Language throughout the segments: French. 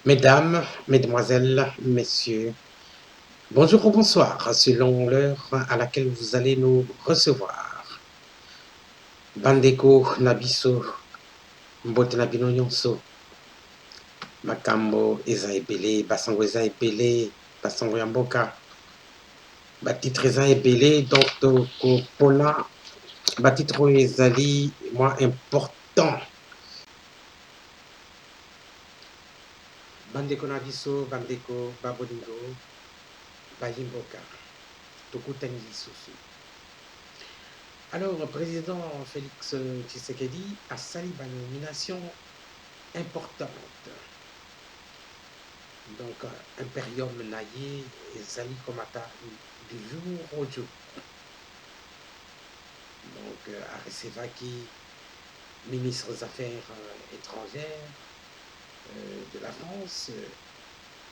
Mesdames, mesdemoiselles, messieurs, bonjour ou bonsoir, selon l'heure à laquelle vous allez nous recevoir. Bandeko Nabiso, Mbote Nabino Nyonso, Makambo eza ebele, basango eza ebele, basango ya mboka, batitre eza ebele, donc tokopona batitre oyo ezali mwa important. Bandeko na biso, bandeko babolingo, bayimboka, tokutani lisusu. Alors, le président Félix Tshisekedi a sali une nomination importante. Donc, Imperium Naye et Zali Komata du jour au jour. Donc, Aresevaki, ministre des Affaires étrangères de la France,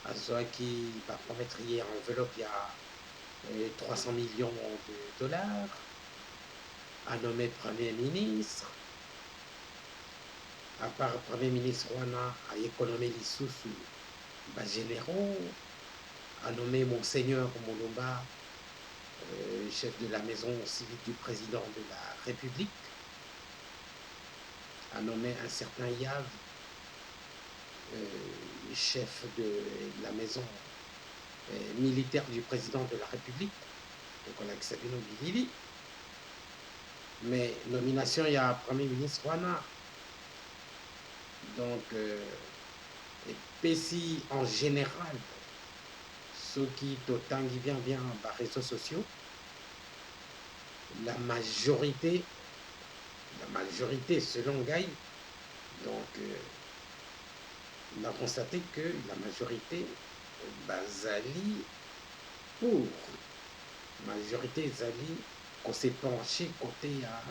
Azoaki va promettre hier enveloppe, il y a 300 millions de dollars, a nommé Premier ministre. À part Premier ministre Wana, a économé l'Issoussou, généraux, a nommé Monseigneur Moulumba, chef de la maison civile du président de la République, a nommé un certain Yav, chef de la maison militaire du président de la République, donc on a Sabino Bilili. Mais nomination, il y a Premier ministre Wana. Donc, et PCI en général, ceux qui t'otangi bien les réseaux sociaux, la majorité selon Gaï, donc on a constaté que la majorité Zali pour majorité Zali qu'on s'est penché côté à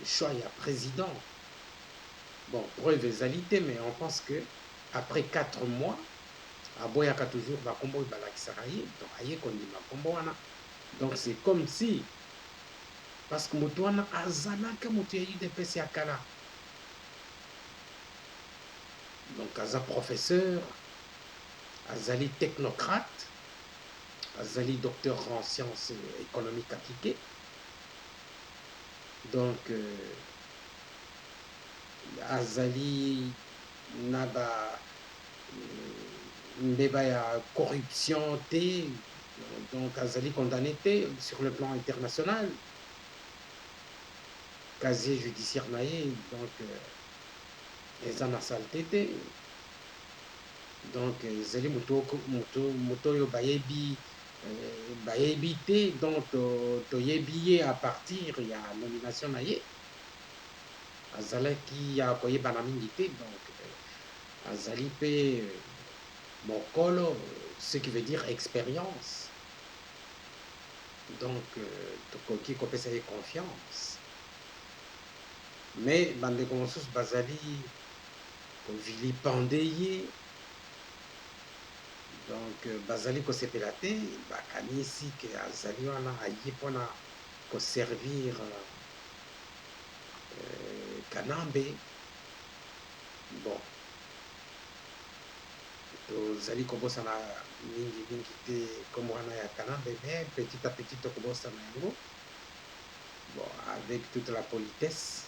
choix à président. Bon, preuve Zalité, mais on pense que après 4 mois, à Boyaka toujours Bakombo et Balakisaraye, donc aïe qu'on dit Bakombo. Donc c'est comme si, parce que Moutouana Azanaka Moutouayi de Pesiakala. Donc Aza professeur, Azali technocrate, Azali docteur en sciences économiques appliquées. Donc Azali Naba Mbeba ya corruption T, donc Azali condamné T sur le plan international. Casier judiciaire naïe, donc les en a saleté. Donc Zali Mutoyo Bayebi Bayebité, donc Toyebiye à partir, il y a nomination naïe. Azali qui a koye banamingité, donc Azali pe Mokolo, ce qui veut dire expérience. Donc, Tokoki Kopesa confiance. Mais bande consus Bazali vili pandeye. Donc Bazali ko sepelate bakanisi que Azali wana aye pona ko servir Kanambe. Bon. Tozali kobosana mingi te comme wana ya Kanambe, mais petit à petit tokobosana yango. Bon, avec toute la politesse,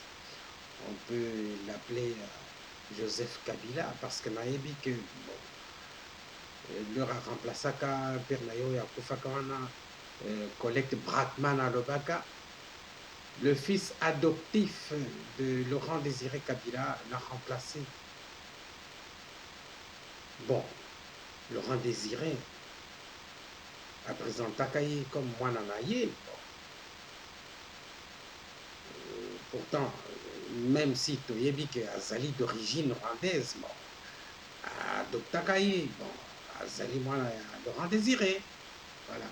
on peut l'appeler Joseph Kabila parce que naebi que bon, leur a remplacé ka Père Nayo ya Koufakawana, collecte Brakman à Lobaka, le fils adoptif de Laurent Désiré Kabila l'a remplacé. Bon, Laurent Désiré a présenté Kaye comme moi Nanaye. Bon. Pourtant, même si Toyebi que Azali d'origine rwandaise, bon, Adoptakaye, bon, Azali moi Laurent Désiré, voilà.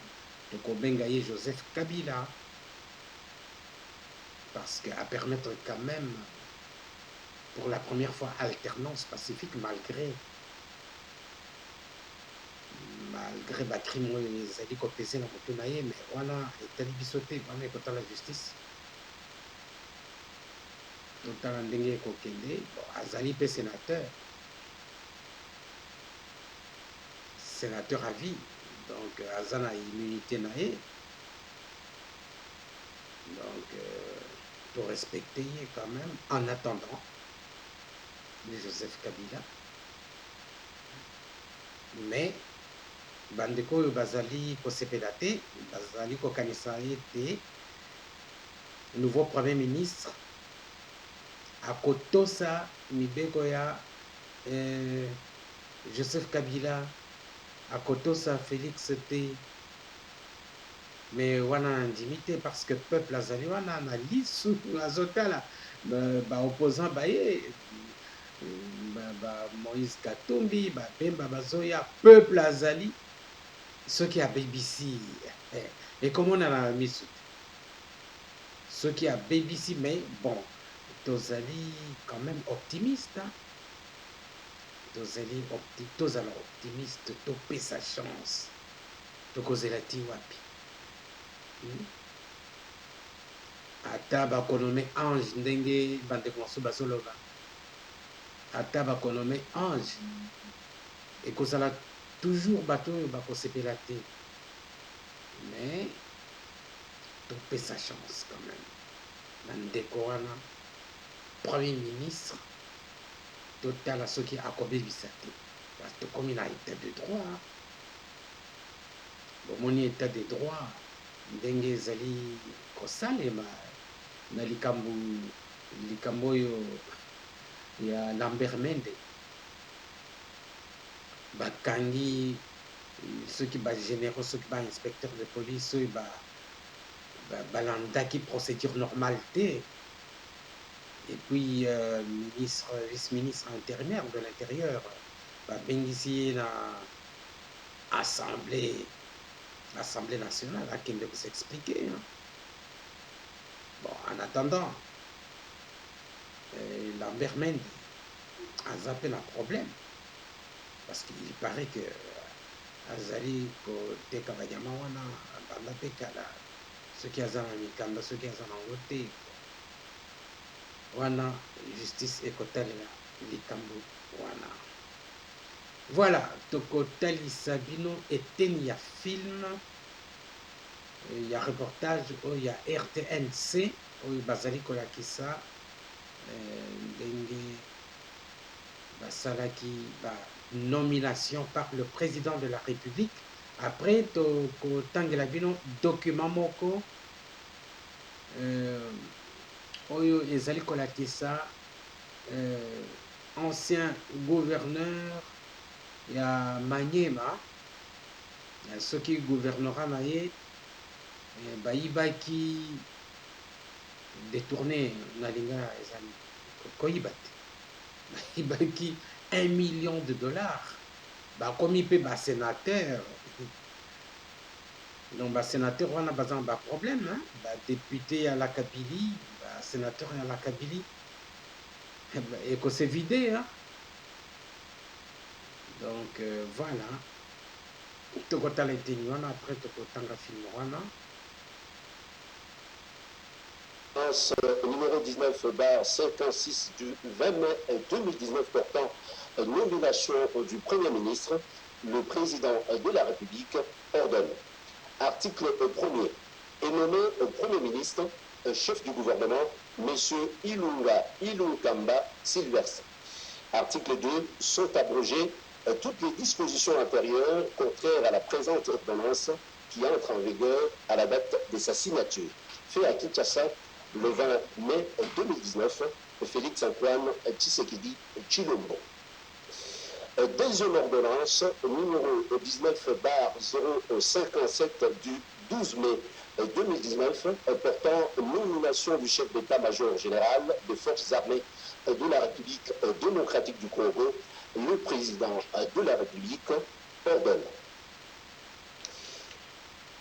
Donc au Bengaye Joseph Kabila, parce qu'à permettre quand même, pour la première fois, alternance pacifique malgré ma crime les alliés qu'on pesait dans le mais voilà, et tel bisoté, on est contre la justice. Donc dans l'endingue kokende, bon, Azali pe sénateur. sénateur à vie. Donc, Azana immunité nae. Donc, pour respecter quand même, en attendant, de Joseph Kabila. Mais, bandeko oyo bazali kosepela te, bazali kokanisa ete nouveau premier ministre akotosa mibeko ya Joseph Kabila, akotosa Félix te, mais wana ndimi te parce que peuple azali wana na lisu azotala baopposant baye Moïse Katumbi babemba bazoya peuple azali soki abebisi ekomona na misu te soki abebisi mais bon tozali quand même optimiste tozala optimiste topesa chance tokozela ti wapi ata bakonome ange ndenge bandeko mosusu bazoloba ata bakonome ange ekozala toujours bato oyo bakosepela te mais topesa chance quand même na ndeko wana premier ministre totala soki akobebisa te parce tokomi na état de droit bomoni état de droit ndenge ezali kosalema na likambo oyo ya Lambert Mende bakangi soki bagénéraux soki bainspecteur de police oyo balandaki procédure normale te et puis vice-ministre intérimaire de l'intérieur babengisi ye na assemblée nationale akende s'expliquer bon en attendant Lambert Mende aza mpe na problème parce qu'il paraît que azali koteka banyama wana banda mpe kala soki aza na mikanda soki aza nango te wana justice ekotalela likambo wana voilà tokotalisa bino eteni ya film ya reportage oyo ya RTNC oyo bazali kolakisa ndenge basalaki nomination par le président de la République. Après tokotangela bino document moko oyo ezali kolakisa ancien gouverneur ya Maniema soki gouvernorat na ye bayibaki détourné na linga ezali koyiba te bayibaki 1 million de dollars bakomi mpe basénateur donc basénateur wana baza na baproblème badéputé ya la Kabylie basénateur ya la Kabylie ekose vide donc voilà tokotala eteni wana après tokotanga film wana numéro 19/56 du 20 mai 2019 portant nomination du Premier ministre, le président de la République ordonne. Article 1er. Est nommé Premier ministre, chef du gouvernement, M. Ilunkamba Sylvestre. Article 2. Sont abrogées toutes les dispositions antérieures contraires à la présente ordonnance qui entre en vigueur à la date de sa signature. Fait à Kinshasa le 20 mai 2019, Félix Antoine Tshisekedi Tshilombo. Deuxième ordonnance, numéro 19/057 du 12 mai 2019, portant nomination du chef d'état-major général des forces armées de la République démocratique du Congo, le président de la République ordonne.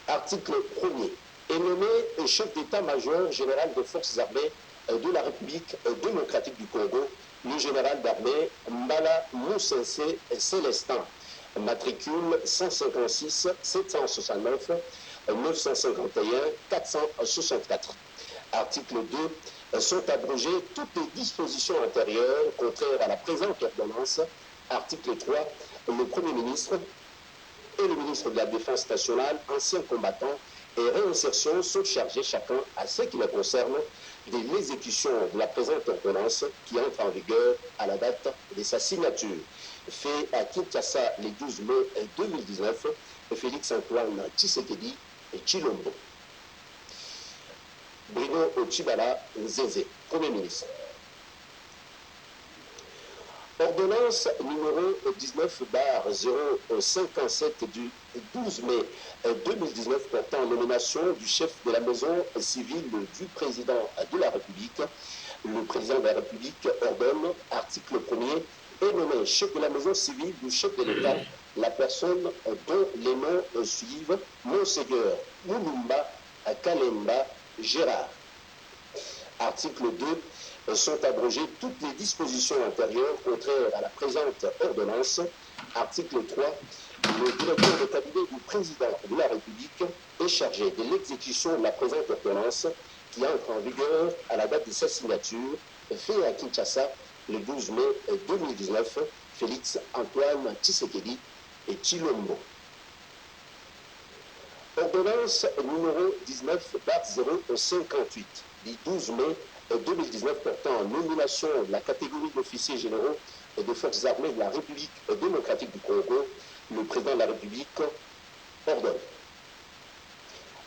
Article 1er. Est nommé chef d'état-major général des forces armées de la République démocratique du Congo, le général d'armée Mbala Moussense Célestin, matricule 156 769 951 464. Article 2. Sont abrogées toutes les dispositions antérieures contraires à la présente ordonnance. Article 3. Le Premier ministre et le ministre de la Défense nationale, ancien combattant et réinsertion sont chargés chacun à ce qui les concerne de l'exécution de la présente ordonnance qui entre en vigueur à la date de sa signature. Fait à Kinshasa le 12 mai 2019, Félix-Antoine Tshisekedi et Chilombo. Bruno Ochibala Nzeze, Premier ministre. Ordonnance numéro 19/057 du 12 mai 2019 portant nomination du chef de la maison civile du président de la République. Le président de la République ordonne, article 1er, est nommé chef de la maison civile du chef de l'État la personne dont les noms suivent Monseigneur Moulumba Kalemba Gérard. Article 2. Sont abrogées toutes les dispositions antérieures contraires à la présente ordonnance. Article 3. Le directeur de cabinet du président de la République est chargé de l'exécution de la présente ordonnance qui entre en vigueur à la date de sa signature, fait à Kinshasa le 12 mai 2019, Félix-Antoine Tshisekedi et Chilombo. Ordonnance numéro 19/058 du 12 mai 2019 portant nomination de la catégorie d'officiers généraux et des forces armées de la République démocratique du Congo, le président de la République ordonne.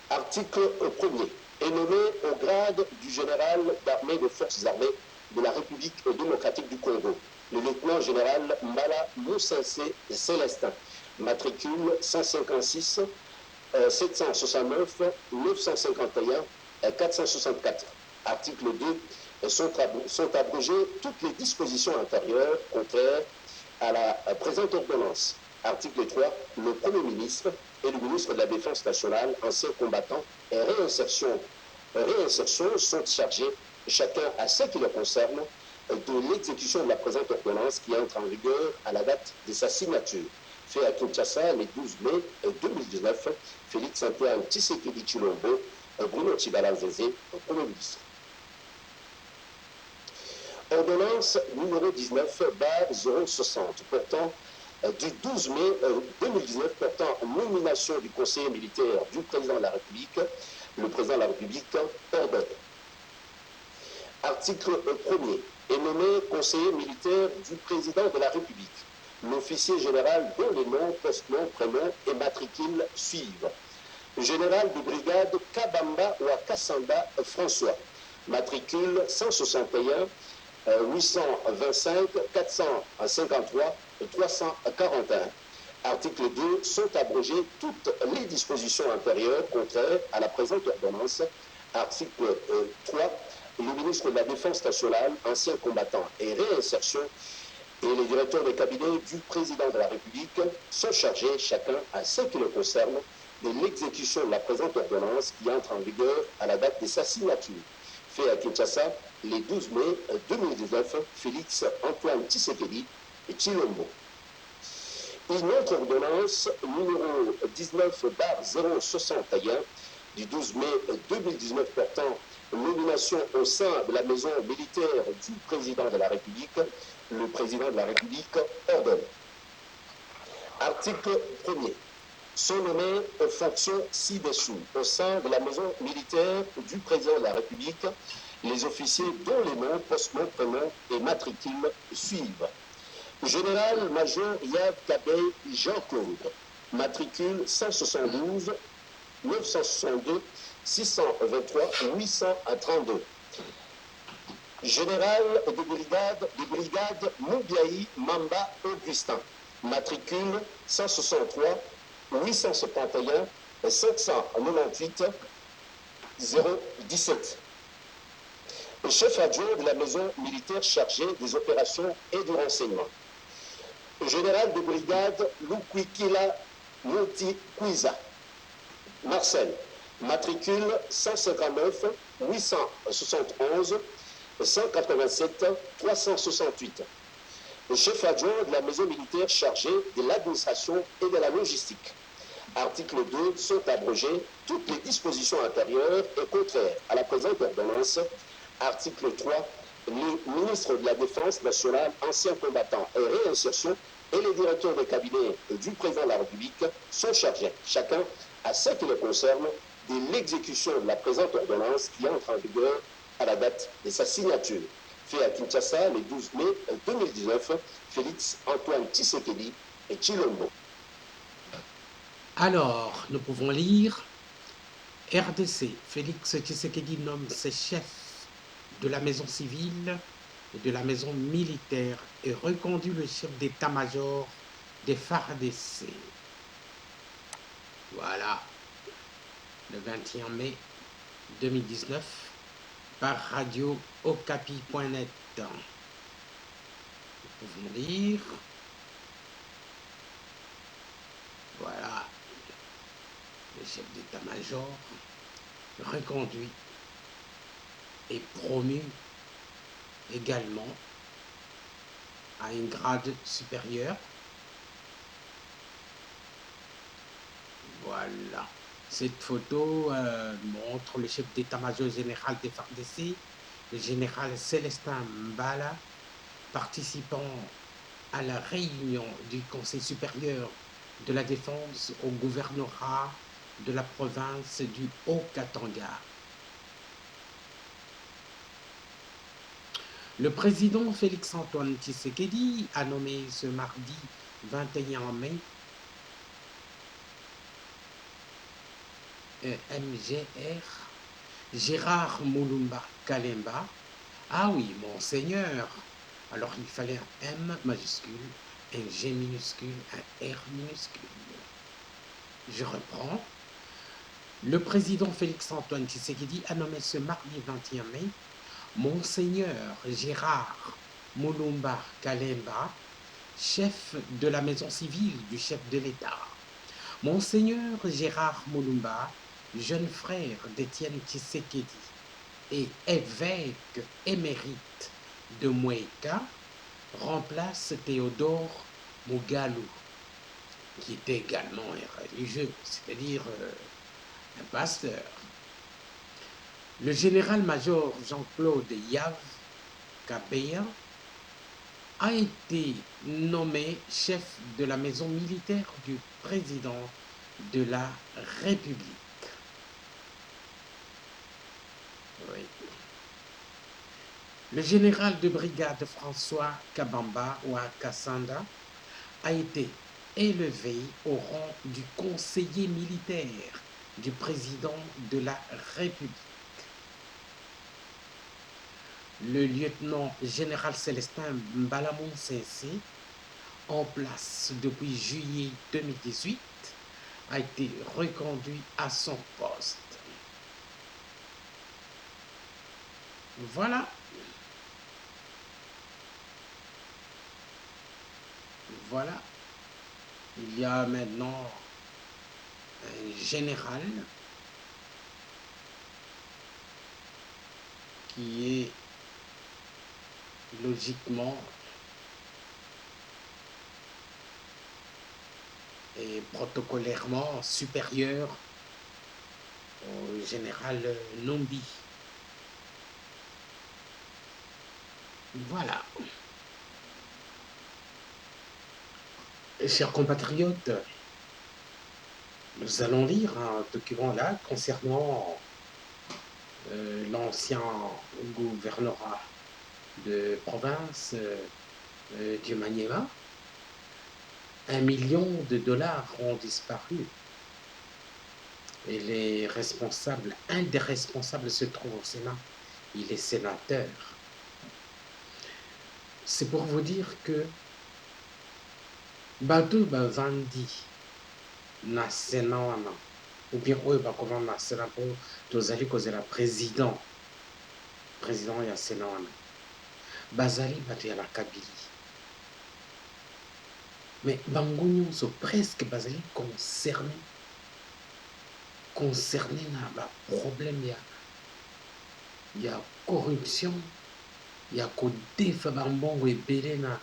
Article 1er. Est nommé au grade du général d'armée des forces armées de la République démocratique du Congo, le lieutenant général Mbala Moussense Célestin, matricule 156 769 951 464. Article 2. Sont abrogées toutes les dispositions antérieures contraires à la présente ordonnance. Article 3. Le Premier ministre et le ministre de la Défense nationale, anciens combattants et réinsertion sont chargés, chacun à ce qui le concerne, de l'exécution de la présente ordonnance qui entre en vigueur à la date de sa signature. Fait à Kinshasa le 12 mai 2019, Félix-Antoine Tshisekedi Chilombo, Bruno Ochibala Nzeze, Premier ministre. Ordonnance numéro 19/060 portant du 12 mai 2019 portant nomination du conseiller militaire du président de la République. Le président de la République ordonne. Article 1er. Est nommé conseiller militaire du président de la République. L'officier général dont les noms, post-noms, prénoms et matricules suivent. Général de brigade Kabamba Wakassanda François, matricule 161 825 453 341. Article 2. Sont abrogées toutes les dispositions antérieures contraires à la présente ordonnance. Article 3. Le ministre de la Défense nationale, ancien combattant et réinsertion, et les directeurs de cabinet du président de la République sont chargés, chacun à ce qui le concerne, de l'exécution de la présente ordonnance qui entre en vigueur à la date de sa signature. Fait à Kinshasa, le 12 mai 2019, Félix-Antoine Tshisekedi et Chilombo. Une autre ordonnance, numéro 19/061, du 12 mai 2019 portant nomination au sein de la maison militaire du président de la République, le président de la République ordonne. Article 1er. Sont nommés aux fonctions ci-dessous au sein de la maison militaire du président de la République les officiers dont les noms, post-noms, prénoms et matricules suivent. Général-major Yav Kabey Jean-Claude, matricule 172 962 623 832. Général de brigade Moubiaï Mamba Augustin, matricule 163 871 798 017. Le chef adjoint de la maison militaire chargé des opérations et du renseignement. Général de brigade Lukwikila Mouti Kwiza, Marcel, matricule 159 871 187 368. Le chef adjoint de la maison militaire chargé de l'administration et de la logistique. Article 2. Sont abrogées toutes les dispositions antérieures et contraires à la présente ordonnance. Article 3. Le ministre de la Défense nationale, ancien combattant et réinsertion et les directeurs de cabinet du président de la République sont chargés, chacun à ce qui les concerne, de l'exécution de la présente ordonnance qui entre en vigueur à la date de sa signature. Fait à Kinshasa le 12 mai 2019, Félix Antoine Tshisekedi et Chilombo. Alors, nous pouvons lire RDC, Félix Tshisekedi nomme ses chefs de la maison civile et de la maison militaire et reconduit le chef d'état-major des FARDC. Voilà, le 21 mai 2019 par radio okapi.net. Nous pouvons lire. Voilà, le chef d'état-major reconduit et promu également à un grade supérieur. Voilà. Cette photo montre le chef d'état-major général des FARDC, le général Célestin Mbala, participant à la réunion du Conseil supérieur de la défense au gouvernorat de la province du Haut-Katanga. Le président Félix-Antoine Tshisekedi a nommé ce mardi 21 mai MGR Gérard Moulumba Kalemba. Ah oui, monseigneur. Alors il fallait un M majuscule, un G minuscule, un R minuscule. Je reprends. Le président Félix-Antoine Tshisekedi a nommé ce mardi 21 mai Monseigneur Gérard Moulumba Kalemba, chef de la maison civile du chef de l'État. Monseigneur Gérard Moulumba, jeune frère d'Étienne Tshisekedi et évêque émérite de Mouéka, remplace Théodore Mugalu, qui était également un religieux, c'est-à-dire un pasteur. Le général-major Jean-Claude Yave Kabeya a été nommé chef de la maison militaire du président de la République. Oui. Le général de brigade François Kabamba Ouakassanda a été élevé au rang du conseiller militaire du président de la République. Le lieutenant général Célestin Mbalamon Sensé, en place depuis juillet 2018, a été reconduit à son poste. Voilà. Voilà. Il y a maintenant un général qui est logiquement et protocolairement supérieur au général Nombi. Voilà. Chers compatriotes, nous allons lire un document là concernant l'ancien gouvernorat de province du Maniema. 1 million de dollars ont disparu. Et les responsables, un des responsables se trouve au Sénat. Il est sénateur. C'est pour vous dire que bato bavandi na Sénat wana ou bien oyo bakovanda na Sénat mpo tozali kozela président ya Sénat wana bazali bato ya bakabili, mais bango nyonso presque bazali concerné na baproblème ya corruption, ya kodefa bambongo ebele na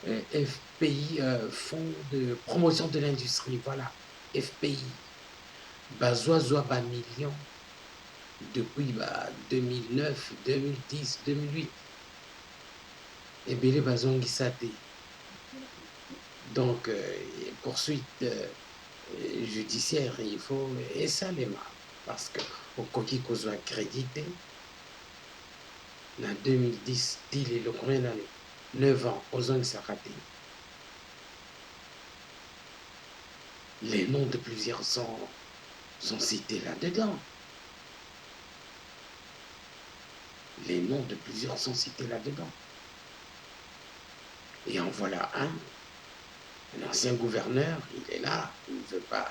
FPI, Fonds de promotion de l'industrie, voilà, FPI. Bazwa ba millions depuis 2009, 2010, 2008. Ebele bazongisa te. Donc, poursuite judiciaire, il faut, et ça les mains, parce que au Koki Kozo accrédité, en 2010, il est le combien d'années 9 ans, aux zones Sarati. Les noms de plusieurs sont cités là-dedans. Les noms de plusieurs sont cités là-dedans. Et en voilà un ancien gouverneur, il est là, il ne veut pas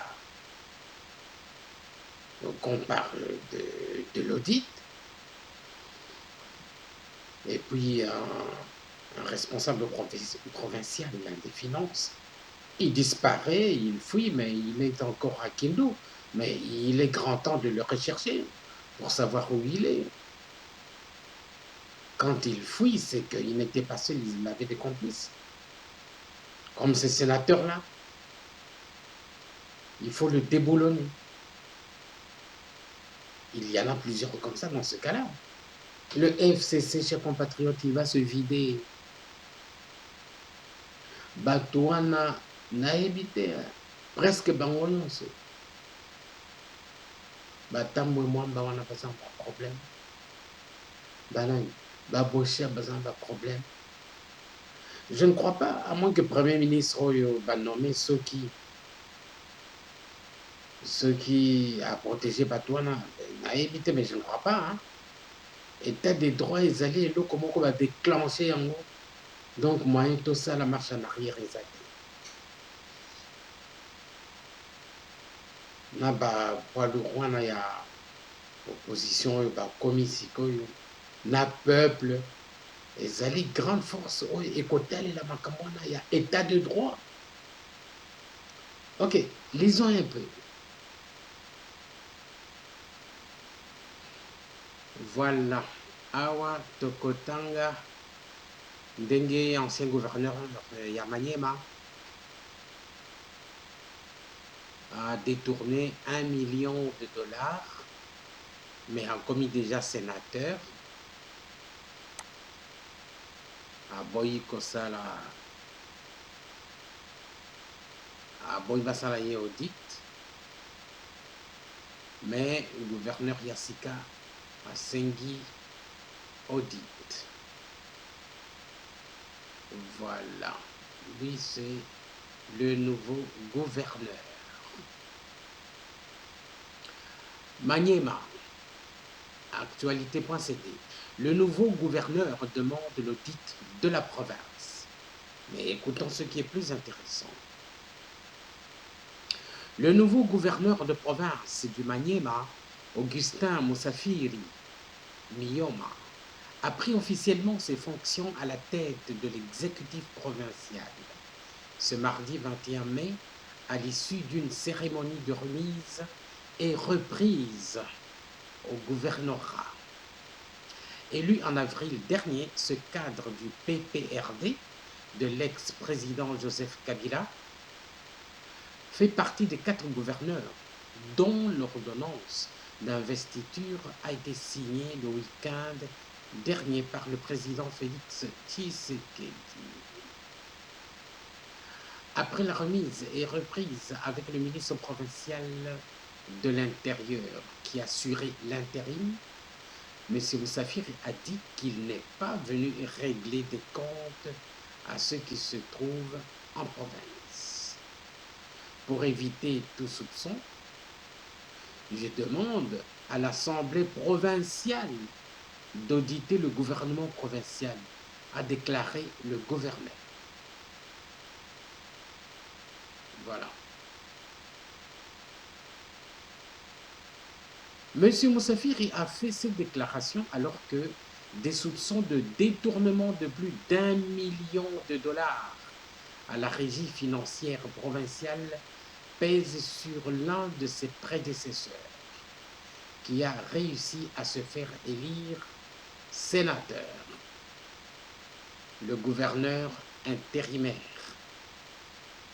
qu'on parle de l'audit. Et puis un responsable provincial des finances, il disparaît, il fuit, mais il est encore à Kindu. Mais il est grand temps de le rechercher pour savoir où il est. Quand il fuit, c'est qu'il n'était pas seul, il avait des complices. Comme ce sénateur-là, il faut le déboulonner. Il y en a plusieurs comme ça dans ce cas-là. Le FCC, chers compatriotes, il va se vider. Batouana n'a évité presque bango nyonso. Batambwe mwamba wana baza ba problème. Banani, babosha baza ba problème. Je ne crois pas, à moins que le Premier ministre oyo nommé ceux qui a protégé Batouana n'a évité, mais je ne crois pas. Hein. État des droits, ils allaient, comment on va déclencher en gros. Donc, moyen tout ça, la marche en arrière, ils allaient. Na ba poids lourd wana ya opposition oyo bakomi sikoyo na peuple ezali grande force oyo ekotalela makambo wana ya état de droit. Ok, lisons un peu. Voilà, awa tokotanga ndenge ancien gouverneur ya Maniema a détourné 1 million de dollars, mais a commis déjà sénateur. A boyi kosala, a boyi basala ye audit, mais le gouverneur Yassika a sengi audit. Voilà, lui c'est le nouveau gouverneur. Maniema, actualité.cd. Le nouveau gouverneur demande l'audit de la province. Mais écoutons ce qui est plus intéressant. Le nouveau gouverneur de province du Maniema, Augustin Moussafiri Nioma, a pris officiellement ses fonctions à la tête de l'exécutif provincial ce mardi 21 mai à l'issue d'une cérémonie de remise et reprise au gouvernorat. Élu en avril dernier, ce cadre du PPRD de l'ex-président Joseph Kabila fait partie des 4 gouverneurs dont l'ordonnance d'investiture a été signée le week-end dernier par le président Félix Tshisekedi. Après la remise et reprise avec le ministre provincial de l'Intérieur qui assurait l'intérim, M. Moussafiri a dit qu'il n'est pas venu régler des comptes à ceux qui se trouvent en province. Pour éviter tout soupçon, je demande à l'Assemblée provinciale d'auditer le gouvernement provincial, a déclaré le gouverneur. Voilà. M. Moussafiri a fait cette déclaration alors que des soupçons de détournement de plus d'1 million de dollars à la régie financière provinciale pèsent sur l'un de ses prédécesseurs, qui a réussi à se faire élire sénateur. Le gouverneur intérimaire,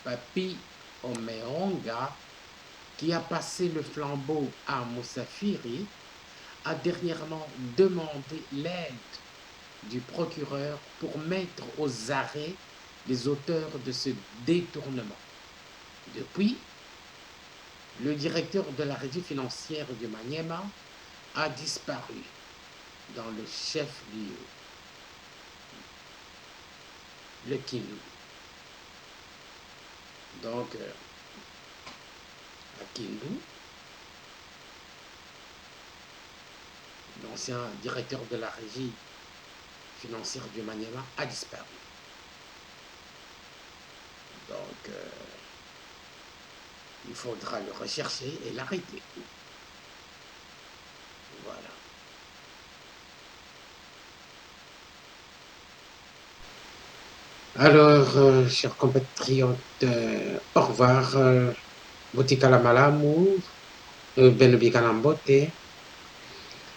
Papi Omeonga, qui a passé le flambeau à Moussafiri, a dernièrement demandé l'aide du procureur pour mettre aux arrêts les auteurs de ce détournement. Depuis, le directeur de la régie financière du Maniema a disparu dans le chef-lieu, le Kindu. Donc, à Kindu, l'ancien directeur de la régie financière du Maniema a disparu. Donc, il faudra le rechercher et l'arrêter. Voilà. Alors, chers compatriotes, au revoir. Botika la malamu, benubika na mbote.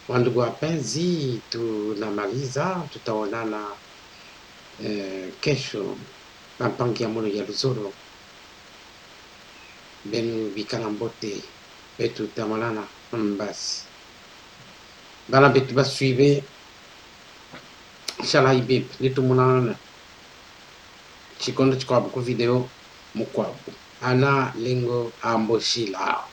Wandugu wapenzi, tunamaliza, tutaonana kesho pampangi ya mono ya Luzolo. Benubika na mbote, betu tamalana mbasi. Bala betu basuive, shala ibib, litu munana. Chikondo chikwabu ku video mukwabu. Ana lengo amboshila.